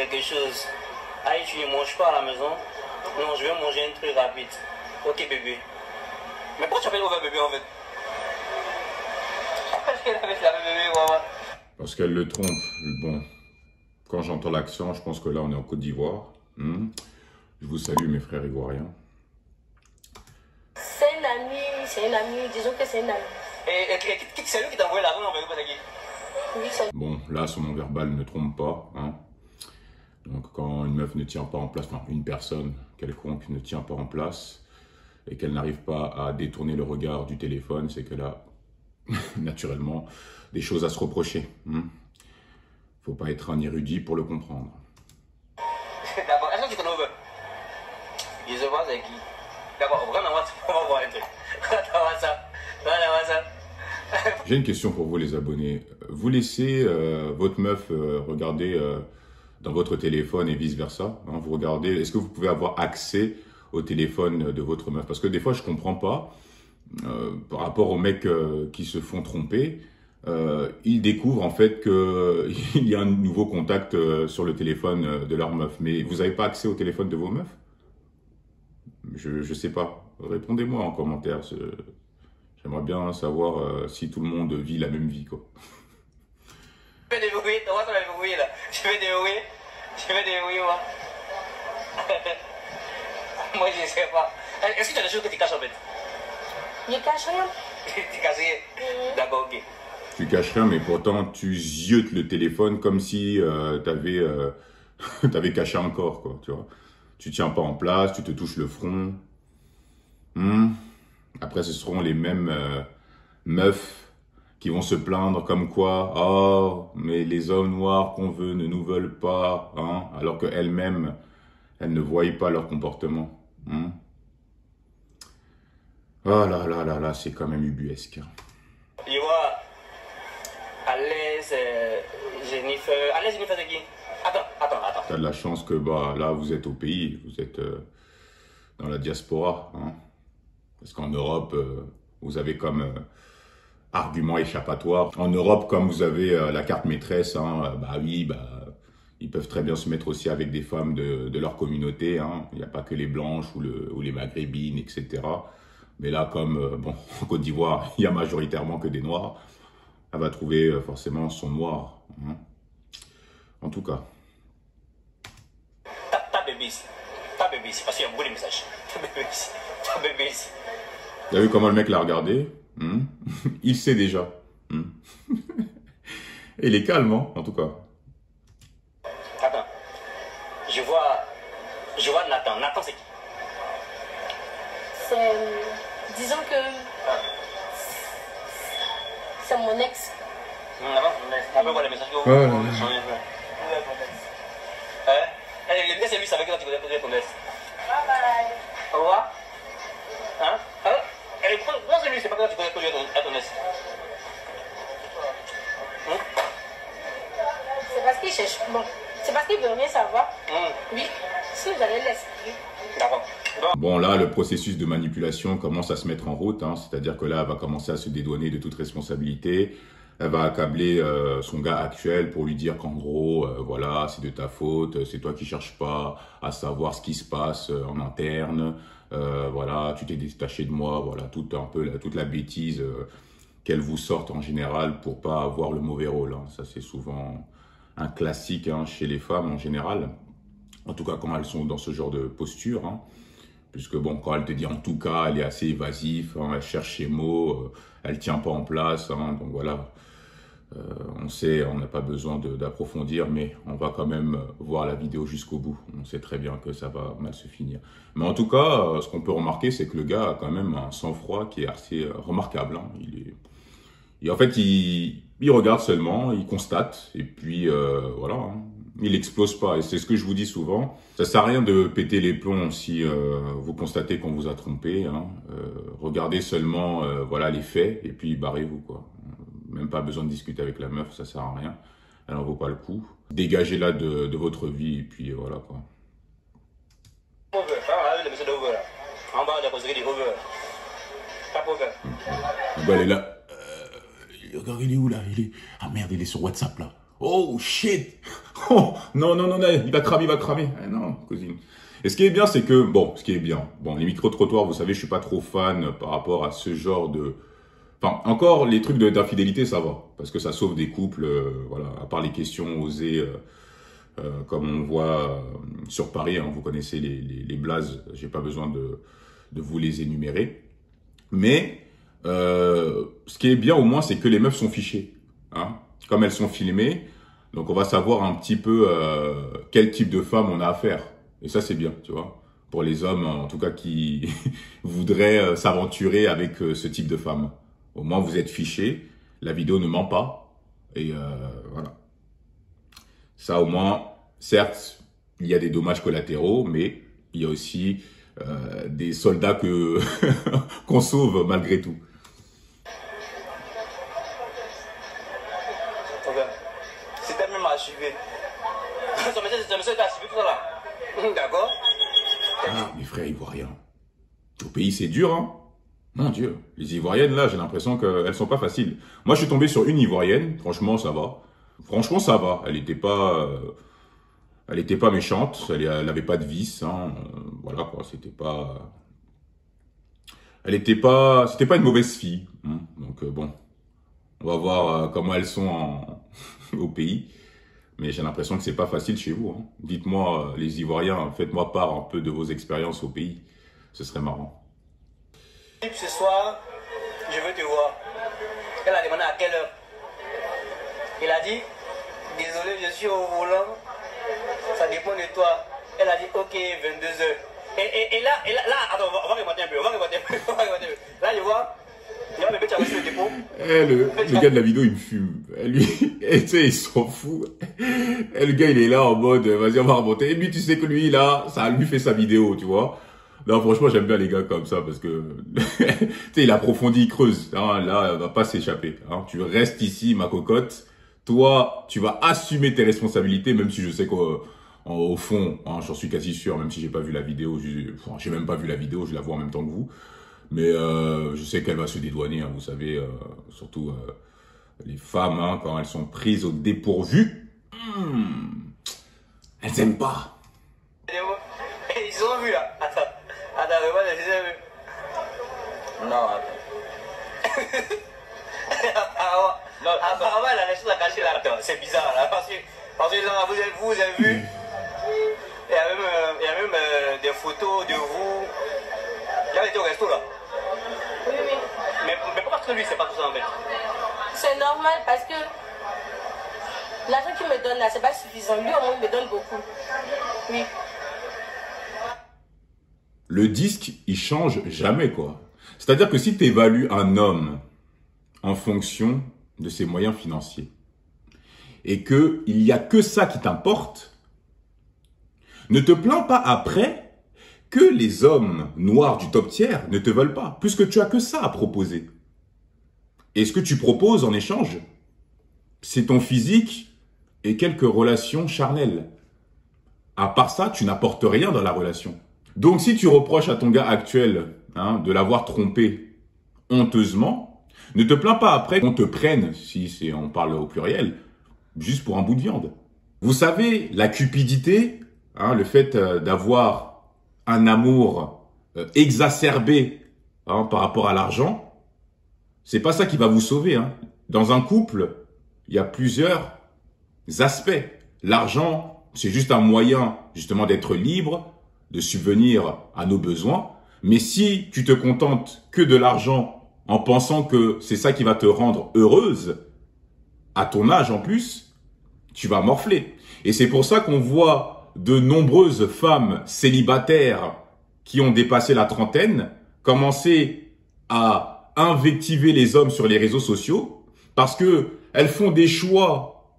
quelque chose. Aïe, tu ne manges pas à la maison. Non, je vais manger un truc rapide. Ok, bébé. Mais pourquoi tu appelles Over bébé en fait? Parce qu'elle le trompe. Bon, quand j'entends l'accent, je pense que là, on est en Côte d'Ivoire. Je vous salue, mes frères ivoiriens. C'est une amie, disons que c'est une amie. Et c'est lui qui t'a envoyé l'argent en fait? Oui, c'est... Bon, là, son nom verbal ne trompe pas. Donc, quand une meuf ne tient pas en place, enfin, une personne quelconque ne tient pas en place et qu'elle n'arrive pas à détourner le regard du téléphone, c'est que là, naturellement, des choses à se reprocher. Faut pas être un érudit pour le comprendre. D'accord, est-ce que tu connais Over? Je sais pas c'est qui. D'accord, vraiment, on va voir un truc. J'ai une question pour vous les abonnés. Vous laissez votre meuf regarder dans votre téléphone et vice versa, vous regardez, est-ce que vous pouvez avoir accès au téléphone de votre meuf? Parce que des fois je comprends pas, par rapport aux mecs qui se font tromper, ils découvrent en fait qu'il y a un nouveau contact sur le téléphone de leur meuf. Mais vous n'avez pas accès au téléphone de vos meufs? Je sais pas. Répondez-moi en commentaire. J'aimerais bien savoir si tout le monde vit la même vie, quoi. Je vais débrouiller, toi, ça va débrouiller là. Je vais débrouiller, moi. Moi, je sais pas. Est-ce que tu as des choses que tu caches en fait? Je cache rien. Tu caches rien? D'accord, ok. Tu caches rien, mais pourtant tu ziotes le téléphone comme si t'avais caché un corps, quoi, tu vois. Tu tiens pas en place, tu te touches le front. Après, ce seront les mêmes meufs qui vont se plaindre comme quoi, oh, mais les hommes noirs qu'on veut ne nous veulent pas, alors qu'elles-mêmes, elles ne voient pas leur comportement. Oh là là là là, c'est quand même ubuesque. Je vois Alaise, Jennifer. Alaise, Jennifer, c'est qui? Attends. T'as de la chance que là, vous êtes au pays, vous êtes dans la diaspora. Parce qu'en Europe, vous avez comme argument échappatoire. En Europe, comme vous avez la carte maîtresse, ils peuvent très bien se mettre aussi avec des femmes de leur communauté. Il n'y a pas que les blanches ou les maghrébines, etc. Mais là, comme en Côte d'Ivoire, il y a majoritairement que des noirs, elle va trouver forcément son noir. En tout cas. Ta bébé ici, parce qu'il y a beaucoup de messages. Ta bébé ici. Vous avez vu comment le mec l'a regardé? Il sait déjà. Et il est calme, en tout cas. Attends. Je vois Nathan. Nathan, c'est qui? C'est... Disons que... C'est mon ex. On peut voir les messages que vous Ouais. Le gars, c'est lui, ça veut que tu connais ton ex. Bye bye. Au revoir. Pourquoi c'est lui, c'est pas que tu connais ton ex? C'est parce qu'il cherche... Bon, c'est parce qu'il veut rien savoir. Oui, si j'allais l'expliquer. D'accord. Bon, là, le processus de manipulation commence à se mettre en route. C'est-à-dire que là, elle va commencer à se dédouaner de toute responsabilité. Elle va accabler son gars actuel pour lui dire qu'en gros, voilà, c'est de ta faute, c'est toi qui cherches pas à savoir ce qui se passe en interne. Voilà, tu t'es détaché de moi. Voilà, toute la bêtise qu'elle vous sorte en général pour pas avoir le mauvais rôle. Ça, c'est souvent un classique chez les femmes en général. En tout cas, quand elles sont dans ce genre de posture. Puisque bon, quand elle te dit en tout cas, elle est assez évasive, elle cherche ses mots, elle tient pas en place. Donc voilà, on sait, on n'a pas besoin d'approfondir, mais on va quand même voir la vidéo jusqu'au bout. On sait très bien que ça va mal se finir. Mais en tout cas, ce qu'on peut remarquer, c'est que le gars a quand même un sang-froid qui est assez remarquable. En fait, il regarde seulement, il constate, et puis voilà. Il explose pas, et c'est ce que je vous dis souvent. Ça sert à rien de péter les plombs si vous constatez qu'on vous a trompé. Regardez seulement voilà, les faits, et puis barrez-vous, quoi. Même pas besoin de discuter avec la meuf, ça sert à rien. Elle n'en vaut pas le coup. Dégagez-la de votre vie, et puis voilà, quoi. En bas de la causerie, Elle est là. Regarde, il est où là? Ah merde, il est sur WhatsApp là. Oh shit! Oh, non, non, non, non, il va cramer, il va cramer. Eh non, cousine. Et ce qui est bien, c'est que, bon, ce qui est bien, bon, les micro-trottoirs, vous savez, je suis pas trop fan par rapport à ce genre de... Enfin, encore, les trucs d'infidélité, ça va, parce que ça sauve des couples, voilà, à part les questions osées, comme on voit sur Paris, hein, vous connaissez les blazes, j'ai pas besoin de vous les énumérer. Mais, ce qui est bien au moins, c'est que les meufs sont fichées, hein, comme elles sont filmées, donc on va savoir un petit peu quel type de femme on a affaire. Et ça, c'est bien, tu vois, pour les hommes, en tout cas, qui voudraient s'aventurer avec ce type de femme. Au moins, vous êtes fichés, la vidéo ne ment pas, et voilà. Ça, au moins, certes, il y a des dommages collatéraux, mais il y a aussi des soldats que qu'on sauve malgré tout. C'était même archivé. Ça me fait archiver tout ça là. D'accord? Ah, mes frères ivoiriens. Au pays, c'est dur, hein. Mon Dieu. Les Ivoiriennes, là, j'ai l'impression qu'elles sont pas faciles. Moi, je suis tombé sur une Ivoirienne. Franchement, ça va. Franchement, ça va. Elle était pas méchante. Elle avait pas de vices, hein. Voilà, quoi. C'était pas une mauvaise fille, hein. Donc, bon. On va voir comment elles sont au pays. Mais j'ai l'impression que c'est pas facile chez vous, hein. Dites-moi, les Ivoiriens, faites-moi part un peu de vos expériences au pays. Ce serait marrant. Ce soir, je veux te voir. Elle a demandé à quelle heure. Il a dit, désolé, je suis au volant. Ça dépend de toi. Elle a dit, ok, 22h. Et là, attends, on va remonter un peu. Là, je vois. Le gars de la vidéo, il me fume. Lui, tu sais, il s'en fout. Et le gars, il est là en mode, vas-y, on va remonter. Et lui, tu sais que lui, là, ça lui fait sa vidéo, tu vois. Non, franchement, j'aime bien les gars comme ça parce que, tu sais, il approfondit, il creuse. Hein, là, il va pas s'échapper. Hein. Tu restes ici, ma cocotte. Toi, tu vas assumer tes responsabilités, même si je sais qu'au fond, hein, j'en suis quasi sûr, même si j'ai pas vu la vidéo, j'ai même pas vu la vidéo, je la vois en même temps que vous. Mais je sais qu'elle va se dédouaner, hein, vous savez, surtout les femmes, hein, quand elles sont prises au dépourvu, elles aiment pas. Ils ont vu là. Attends, regarde, ils ont vu. Non, attends. Apparemment, elle a des choses à cacher là. C'est bizarre là, parce que là, vous avez vu, il y a même des photos de vous. Là, elle était au resto là. Oui, oui. Mais pourquoi est-ce que lui, c'est pas tout ça en fait? C'est normal parce que l'argent qu'il me donne là, c'est pas suffisant. Lui, au moins, il me donne beaucoup. Oui. Le disque, il change jamais, quoi. C'est-à-dire que si tu évalues un homme en fonction de ses moyens financiers et que il y a que ça qui t'importe, ne te plains pas après que les hommes noirs du top tiers ne te veulent pas, puisque tu as que ça à proposer. Et ce que tu proposes en échange, c'est ton physique et quelques relations charnelles. À part ça, tu n'apportes rien dans la relation. Donc si tu reproches à ton gars actuel, hein, de l'avoir trompé honteusement, ne te plains pas après qu'on te prenne, si on parle au pluriel, juste pour un bout de viande. Vous savez, la cupidité, hein, le fait d'avoir un amour exacerbé, hein, par rapport à l'argent, c'est pas ça qui va vous sauver, hein. Dans un couple, il y a plusieurs aspects. L'argent, c'est juste un moyen justement d'être libre, de subvenir à nos besoins. Mais si tu te contentes que de l'argent en pensant que c'est ça qui va te rendre heureuse, à ton âge en plus, tu vas morfler. Et c'est pour ça qu'on voit de nombreuses femmes célibataires qui ont dépassé la trentaine commencer à invectiver les hommes sur les réseaux sociaux parce que elles font des choix,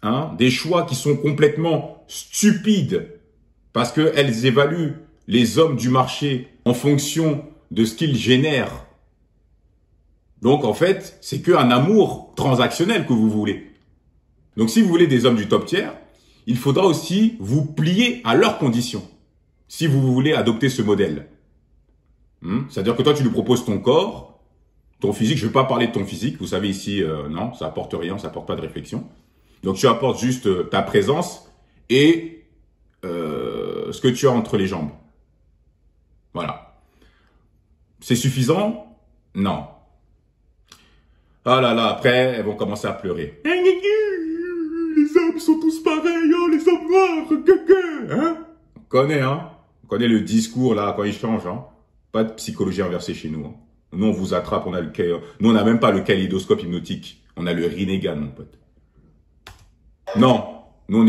hein, des choix qui sont complètement stupides parce qu'elles évaluent les hommes du marché en fonction de ce qu'ils génèrent. Donc en fait, c'est qu'un amour transactionnel que vous voulez. Donc si vous voulez des hommes du top tiers, il faudra aussi vous plier à leurs conditions, si vous voulez adopter ce modèle. C'est-à-dire que toi, tu lui proposes ton corps, ton physique. Je ne vais pas parler de ton physique, vous savez ici, non, ça apporte rien, ça apporte pas de réflexion. Donc, tu apportes juste ta présence et ce que tu as entre les jambes. Voilà. C'est suffisant? Non. Ah là là, après, elles vont commencer à pleurer. Les hommes sont tous pareils, oh, les hommes noirs, hein? On connaît, hein? On connaît le discours, là, quand il change, hein? Pas de psychologie inversée chez nous, hein. Nous, on vous attrape, on a nous, on n'a même pas le kaléidoscope hypnotique. On a le Rinnegan, mon pote. Non. Nous, on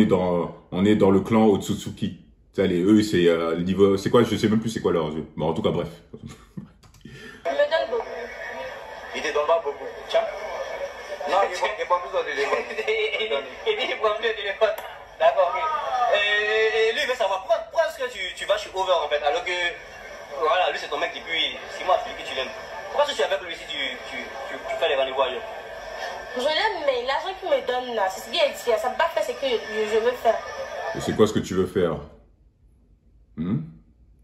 est dans le clan Otsutsuki. Tu sais, eux, c'est le niveau, c'est quoi? Je sais même plus c'est quoi leur jeu. Bon, en tout cas, bref. Il me donne beaucoup. Il te donne pas beaucoup. Tiens. Non, il prend plus au téléphone. Il dit qu'il prend plus au téléphone. D'accord, ok. Et lui, il veut savoir pourquoi est-ce que tu vas chez Over en fait, alors que voilà, lui c'est ton mec depuis 6 mois, depuis que tu l'aimes. Pourquoi est-ce que tu es avec lui si tu fais les rendez-vous ailleurs? Je l'aime, mais l'argent qu'il me donne là, c'est ce qu'il a dit, ça ne va pas faire ce que je veux faire. Et c'est quoi ce que tu veux faire?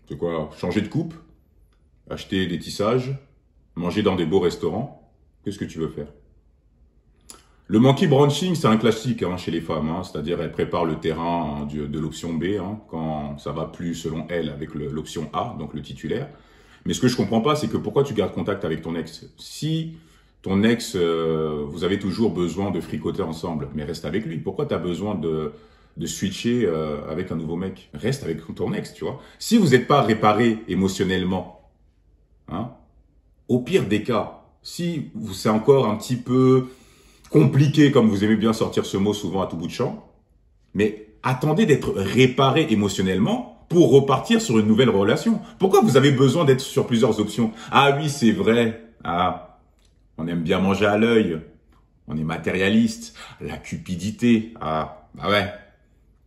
C'est quoi? Changer de coupe? Acheter des tissages? Manger dans des beaux restaurants? Qu'est-ce que tu veux faire? Le monkey branching, c'est un classique hein, chez les femmes. Hein, c'est-à-dire, elles préparent le terrain hein, de l'option B hein, quand ça va plus selon elles avec l'option A, donc le titulaire. Mais ce que je comprends pas, c'est que pourquoi tu gardes contact avec ton ex? Si ton ex, vous avez toujours besoin de fricoter ensemble, mais reste avec lui. Pourquoi tu as besoin de switcher avec un nouveau mec? Reste avec ton ex, tu vois. Si vous n'êtes pas réparé émotionnellement, hein, au pire des cas, si c'est encore un petit peu compliqué, comme vous aimez bien sortir ce mot souvent à tout bout de champ, mais attendez d'être réparé émotionnellement pour repartir sur une nouvelle relation. Pourquoi vous avez besoin d'être sur plusieurs options? Ah oui, c'est vrai. Ah, on aime bien manger à l'œil. On est matérialiste. La cupidité. Ah, bah ouais.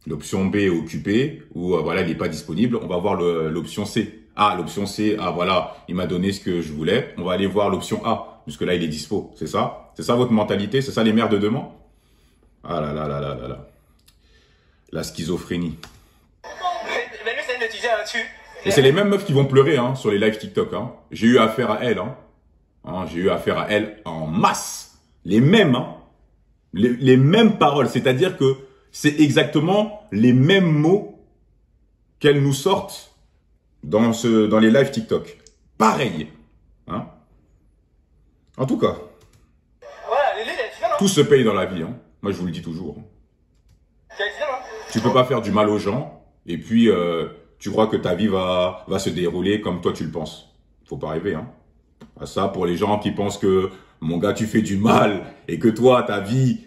L'option B est occupée ou voilà, il n'est pas disponible. On va voir l'option C. Ah, l'option C. Ah, voilà, il m'a donné ce que je voulais. On va aller voir l'option A, puisque là, il est dispo. C'est ça? C'est ça votre mentalité? C'est ça les mères de demain? Ah là là là là là là. La schizophrénie. Mais lui, c'est un étudiant là-dessus. Et c'est les mêmes meufs qui vont pleurer hein, sur les lives TikTok. Hein. J'ai eu affaire à elles. J'ai eu affaire à elles en masse. Les mêmes. Hein. Les mêmes paroles. C'est-à-dire que c'est exactement les mêmes mots qu'elles nous sortent dans les lives TikTok. Pareil. Hein. En tout cas. Voilà, tout se paye dans la vie. Hein. Moi, je vous le dis toujours. Tu peux pas faire du mal aux gens. Et puis, tu crois que ta vie va se dérouler comme toi tu le penses. Faut pas rêver. Hein. À ça, pour les gens qui pensent que, mon gars, tu fais du mal et que toi, ta vie,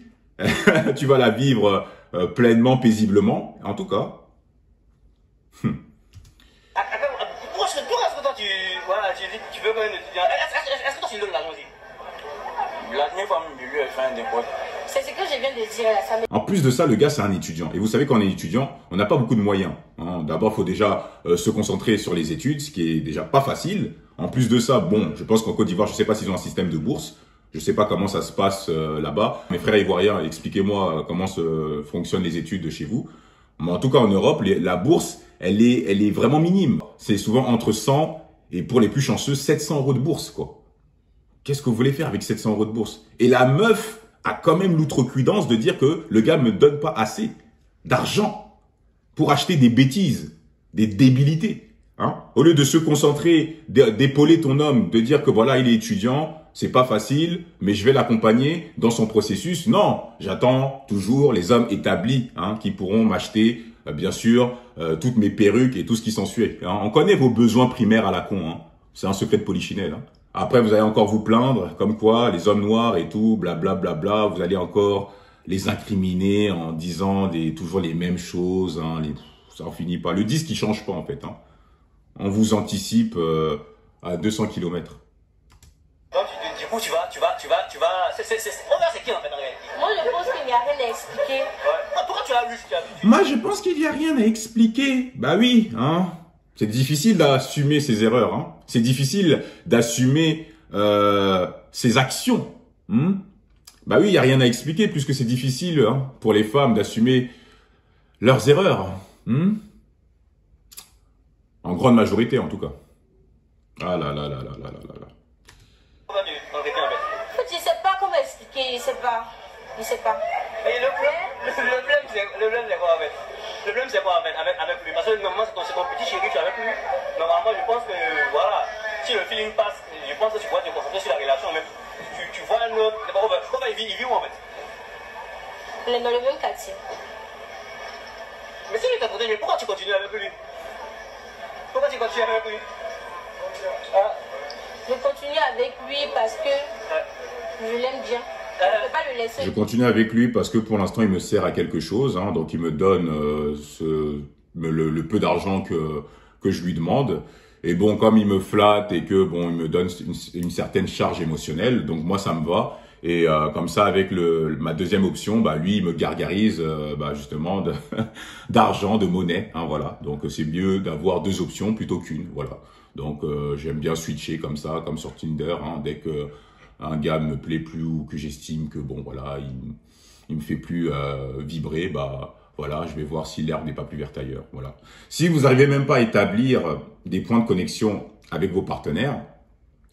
tu vas la vivre pleinement, paisiblement. En tout cas. Pourquoi est-ce que toi, tu veux quand même étudier? Est-ce que toi, tu donnes l'argent aussi? La dernière fois, je lui ai fait un dépôt. C'est ce que je viens de dire là. Ça en plus de ça, le gars, c'est un étudiant. Et vous savez, quand on est étudiant, on n'a pas beaucoup de moyens. Hein. D'abord, il faut déjà se concentrer sur les études, ce qui est déjà pas facile. En plus de ça, bon, je pense qu'en Côte d'Ivoire, je sais pas s'ils ont un système de bourse. Je sais pas comment ça se passe là-bas. Mes frères ivoiriens, expliquez-moi comment fonctionnent les études de chez vous. Mais en tout cas, en Europe, la bourse, elle est vraiment minime. C'est souvent entre 100 et pour les plus chanceux, 700 € de bourse, quoi. Qu'est-ce que vous voulez faire avec 700 € de bourse? Et la meuf a quand même l'outrecuidance de dire que le gars me donne pas assez d'argent pour acheter des bêtises, des débilités. Hein? Au lieu de se concentrer, d'épauler ton homme, de dire que voilà, il est étudiant, c'est pas facile, mais je vais l'accompagner dans son processus. Non, j'attends toujours les hommes établis hein, qui pourront m'acheter, bien sûr, toutes mes perruques et tout ce qui s'ensuit. Hein? On connaît vos besoins primaires à la con. Hein? C'est un secret de polichinelle. Hein? Après, vous allez encore vous plaindre, comme quoi les hommes noirs et tout, blablabla, bla, bla, bla, vous allez encore les incriminer en disant toujours les mêmes choses. Hein, ça en finit pas. Le disque, il change pas en fait. Hein. On vous anticipe à 200 km. Donc, du coup, tu vas. On c'est qui en fait en réalité? Moi, je pense qu'il n'y a rien à expliquer. Ouais. Pourquoi tu as lu ce qu'il y a vu? Moi, je pense qu'il n'y a rien à expliquer. Bah oui, hein. C'est difficile d'assumer ses erreurs. Hein. C'est difficile d'assumer ses actions. Bah oui, il n'y a rien à expliquer puisque c'est difficile hein, pour les femmes d'assumer leurs erreurs. En grande majorité, en tout cas. Ah là là là là là là là. Je ne sais pas comment expliquer, je ne sais pas. Et le c'est quoi en fait? Le problème, c'est quoi avec lui? Parce que normalement, c'est ton petit chéri, tu es avec lui. Normalement, je pense que, voilà, si le feeling passe, je pense que tu pourras te concentrer sur la relation. Même, tu vois un autre. Comment il vit où en fait? On est dans le même quartier. Mais si lui t'a protégé, pourquoi tu continues avec lui? Pourquoi tu continues avec lui? Ah. Je continue avec lui parce que je l'aime bien. Je ne peux pas le laisser. Je continue avec lui parce que pour l'instant, il me sert à quelque chose. Hein, donc, il me donne le peu d'argent que je lui demande. Et bon, comme il me flatte et que bon, il me donne une certaine charge émotionnelle, donc moi, ça me va. Et comme ça, avec ma deuxième option, bah lui, il me gargarise justement d'argent, de monnaie. Hein, voilà. Donc, c'est mieux d'avoir deux options plutôt qu'une. Voilà. Donc, j'aime bien switcher comme ça, comme sur Tinder. Hein, dès que un gars me plaît plus ou que j'estime que bon voilà il me fait plus vibrer, bah voilà, je vais voir si l'herbe n'est pas plus verte ailleurs. Voilà. Si vous n'arrivez même pas à établir des points de connexion avec vos partenaires,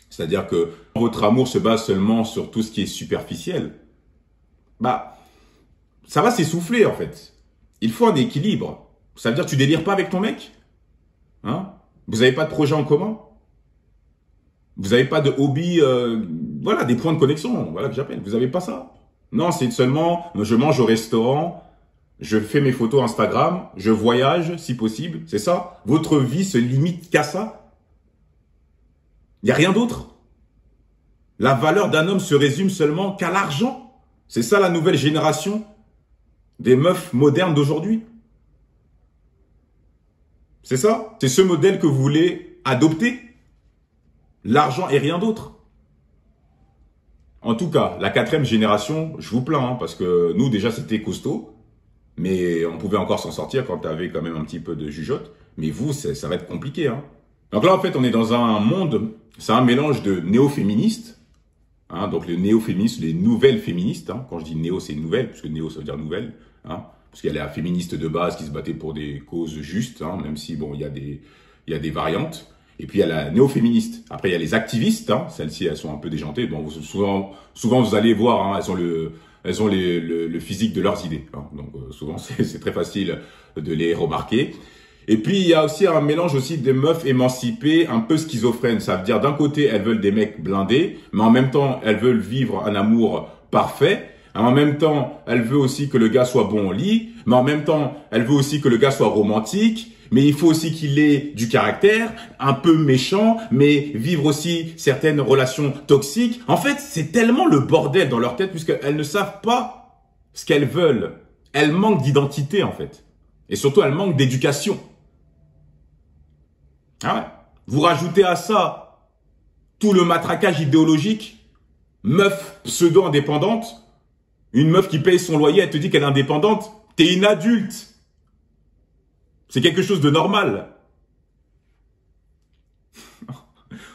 c'est-à-dire que votre amour se base seulement sur tout ce qui est superficiel, bah ça va s'essouffler en fait. Il faut un équilibre. Ça veut dire que tu délires pas avec ton mec, hein? Vous n'avez pas de projet en commun? Vous n'avez pas de hobby, voilà, des points de connexion, voilà que j'appelle. Vous n'avez pas ça? Non, c'est seulement, je mange au restaurant, je fais mes photos Instagram, je voyage si possible, c'est ça? Votre vie se limite qu'à ça? Il n'y a rien d'autre? La valeur d'un homme se résume seulement qu'à l'argent? C'est ça la nouvelle génération des meufs modernes d'aujourd'hui? C'est ça? C'est ce modèle que vous voulez adopter? L'argent et rien d'autre. En tout cas, la 4e génération, je vous plains, hein, parce que nous, déjà, c'était costaud. Mais on pouvait encore s'en sortir quand tu avais quand même un petit peu de jugeote. Mais vous, ça va être compliqué. Hein. Donc là, en fait, on est dans un monde, c'est un mélange de néo-féministes. Hein, donc les néo-féministes, les nouvelles féministes. Hein, quand je dis néo, c'est nouvelle, puisque néo, ça veut dire nouvelle. Hein, parce qu'il y a les féministes de base qui se battaient pour des causes justes, hein, même si, bon, il y a des variantes. Et puis, il y a la néo-féministe. Après, il y a les activistes. Hein. Celles-ci, elles sont un peu déjantées. Bon, souvent, vous allez voir, hein, elles ont le physique de leurs idées. Hein. Donc, souvent, c'est très facile de les remarquer. Et puis, il y a aussi un mélange aussi des meufs émancipées, un peu schizophrènes. Ça veut dire, d'un côté, elles veulent des mecs blindés, mais en même temps, elles veulent vivre un amour parfait. En même temps, elles veulent aussi que le gars soit bon au lit, mais en même temps, elles veulent aussi que le gars soit romantique. Mais il faut aussi qu'il ait du caractère, un peu méchant, mais vivre aussi certaines relations toxiques. En fait, c'est tellement le bordel dans leur tête puisqu'elles ne savent pas ce qu'elles veulent. Elles manquent d'identité, en fait. Et surtout, elles manquent d'éducation. Ah ouais. Vous rajoutez à ça tout le matraquage idéologique. Meuf pseudo-indépendante. Une meuf qui paye son loyer, elle te dit qu'elle est indépendante. T'es une adulte. C'est quelque chose de normal.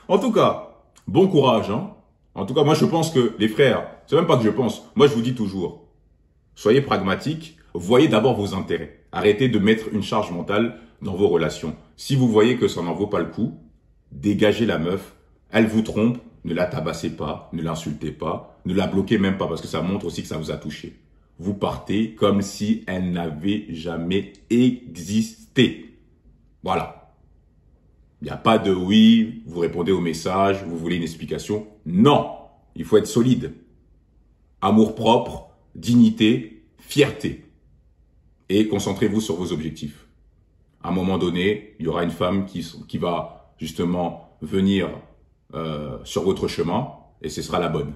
En tout cas, bon courage. Hein. En tout cas, moi, je pense que les frères, c'est même pas que je pense. Moi, je vous dis toujours, soyez pragmatiques. Voyez d'abord vos intérêts. Arrêtez de mettre une charge mentale dans vos relations. Si vous voyez que ça n'en vaut pas le coup, dégagez la meuf. Elle vous trompe. Ne la tabassez pas. Ne l'insultez pas. Ne la bloquez même pas parce que ça montre aussi que ça vous a touché. Vous partez comme si elle n'avait jamais existé. Voilà. Il n'y a pas de oui, vous répondez au message, vous voulez une explication. Non, il faut être solide. Amour propre, dignité, fierté. Et concentrez-vous sur vos objectifs. À un moment donné, il y aura une femme qui va justement venir sur votre chemin et ce sera la bonne.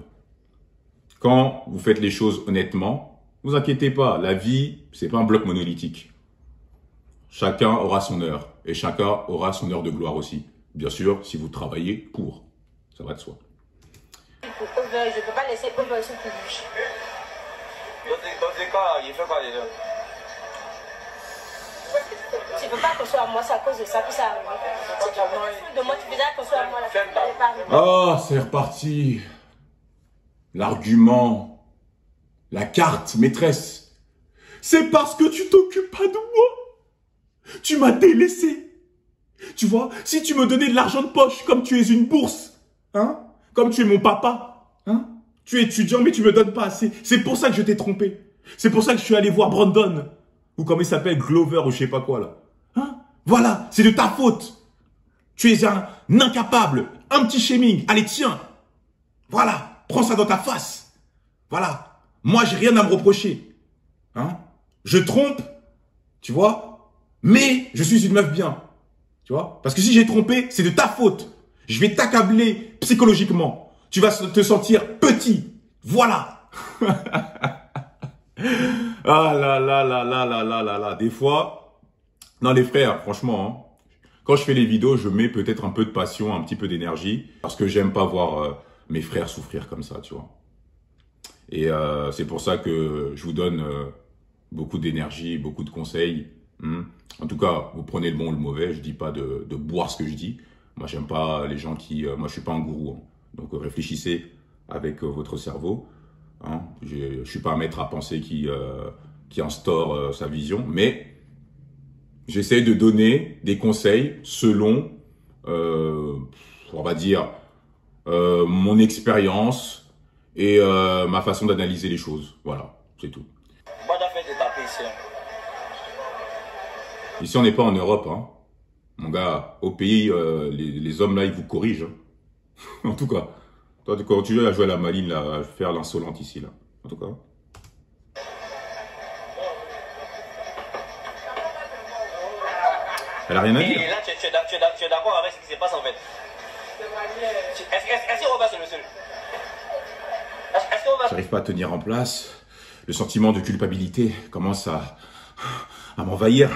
Quand vous faites les choses honnêtement, ne vous inquiétez pas, la vie, c'est pas un bloc monolithique. Chacun aura son heure. Et chacun aura son heure de gloire aussi. Bien sûr, si vous travaillez pour. Ça va de soi. Je ne peux pas laisser Over sous couche. Dans ces cas, il fait quoi déjà? Tu ne peux pas attention à moi, c'est à cause de ça que ça arrive. Si tu veux de moi, tu faisais attention à moi, la fête n'allait pas arriver. Oh, c'est reparti. L'argument. La carte, maîtresse. C'est parce que tu t'occupes pas de moi. Tu m'as délaissé. Tu vois, si tu me donnais de l'argent de poche, comme tu es une bourse, comme tu es mon papa, tu es étudiant, mais tu me donnes pas assez. C'est pour ça que je t'ai trompé. C'est pour ça que je suis allé voir Brandon. Ou comme il s'appelle, Glover ou je sais pas quoi là. Hein? Voilà, c'est de ta faute. Tu es un incapable, un petit shaming. Allez, tiens. Voilà, prends ça dans ta face. Voilà. Moi, j'ai rien à me reprocher. Hein? Je trompe, tu vois, mais je suis une meuf bien. Tu vois? Parce que si j'ai trompé, c'est de ta faute. Je vais t'accabler psychologiquement. Tu vas te sentir petit. Voilà. Ah là là là là là là là là. Des fois, non les frères, franchement, hein, quand je fais les vidéos, je mets peut-être un peu de passion, un petit peu d'énergie, parce que j'aime pas voir mes frères souffrir comme ça, tu vois. Et c'est pour ça que je vous donne beaucoup d'énergie, beaucoup de conseils. En tout cas, vous prenez le bon ou le mauvais. Je dis pas de boire ce que je dis. Moi, j'aime pas les gens qui... moi, je suis pas un gourou. Hein. Donc, réfléchissez avec votre cerveau. Hein. Je suis pas un maître à penser qui instaure sa vision. Mais j'essaie de donner des conseils selon, on va dire, mon expérience et ma façon d'analyser les choses. Voilà, c'est tout. Ici, on n'est pas en Europe, hein. Mon gars, au pays, les hommes là, ils vous corrigent. Hein. En tout cas, toi, tu continues à jouer à la maline, là, à faire l'insolente ici, là. En tout cas. Elle a rien à dire. Et là, tu es d'accord avec ce qui se passe en fait. Est-ce qu'on va se le seul? J'arrive pas à tenir en place. Le sentiment de culpabilité commence à m'envahir.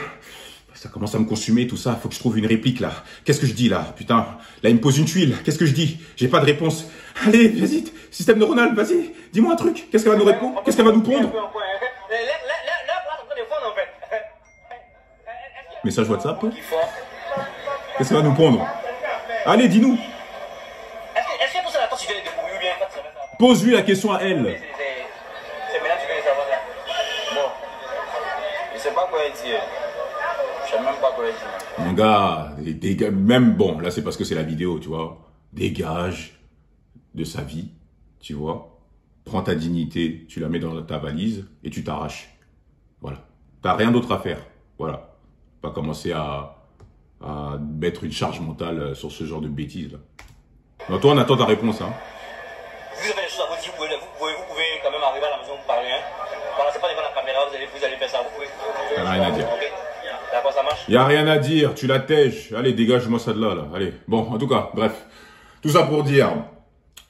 Ça commence à me consumer, tout ça. Faut que je trouve une réplique, là. Qu'est-ce que je dis, là? Putain, là, il me pose une tuile. Qu'est-ce que je dis? J'ai pas de réponse. Allez, vas-y, système neuronal, vas-y. Dis-moi un truc. Qu'est-ce qu'elle va nous répondre? Qu'est-ce qu'elle va nous pondre? Message WhatsApp? Qu'est-ce qu'elle va nous pondre? Allez, dis-nous. Est-ce que pour ça, attends, tu viens de découvrir ou bien? Pose-lui la question à elle. C'est maintenant que tu viens de savoir ça. Bon. Je sais pas quoi dire. Je sais même pas quoi dire. Mon gars, même bon, là c'est parce que c'est la vidéo, tu vois. Dégage de sa vie, tu vois. Prends ta dignité, tu la mets dans ta valise et tu t'arraches. Voilà. T'as rien d'autre à faire. Voilà. Pas commencer à mettre une charge mentale sur ce genre de bêtises là. Non, toi on attend ta réponse, hein. Vous avez des choses à vous dire, vous pouvez quand même arriver à la maison, vous parler, hein. Voilà, c'est pas devant la caméra, vous allez faire ça, vous pouvez. Il n'y a rien à dire. Okay. D'accord, ça marche? Il n'y a rien à dire, tu la tèches. Allez, dégage-moi ça de là, là. Allez. Bon, en tout cas, bref. Tout ça pour dire,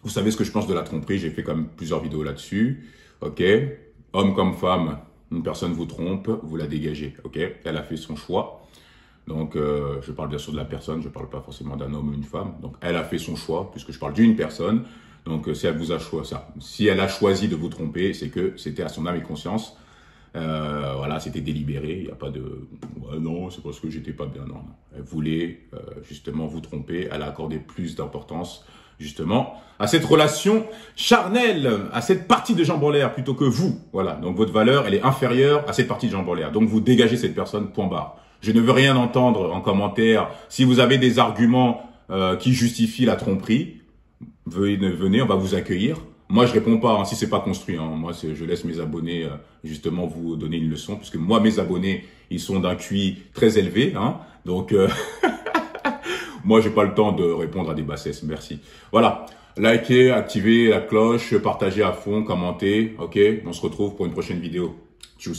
vous savez ce que je pense de la tromperie, j'ai fait quand même plusieurs vidéos là-dessus. Ok. Homme comme femme, une personne vous trompe, vous la dégagez. Ok. Elle a fait son choix. Donc, je parle bien sûr de la personne, je parle pas forcément d'un homme ou une femme. Donc, elle a fait son choix, puisque je parle d'une personne. Donc, si elle vous a choisi ça, si elle a choisi de vous tromper, c'est que c'était à son âme et conscience. Voilà, c'était délibéré. Il n'y a pas de non, c'est parce que j'étais pas bien. Non. Elle voulait justement vous tromper. Elle a accordé plus d'importance justement à cette relation charnelle, à cette partie de jambes en l'air plutôt que vous. Voilà. Donc votre valeur, elle est inférieure à cette partie de jambes en l'air. Donc vous dégagez cette personne. Point barre. Je ne veux rien entendre en commentaire. Si vous avez des arguments qui justifient la tromperie, venez, on va vous accueillir. Moi, je réponds pas, hein, si c'est pas construit. Hein. Moi, je laisse mes abonnés justement vous donner une leçon, puisque moi, mes abonnés, ils sont d'un QI très élevé. Hein. Donc, moi, j'ai pas le temps de répondre à des bassesses. Merci. Voilà. Likez, activez la cloche, partagez à fond, commentez. Ok. On se retrouve pour une prochaine vidéo. Tchuss.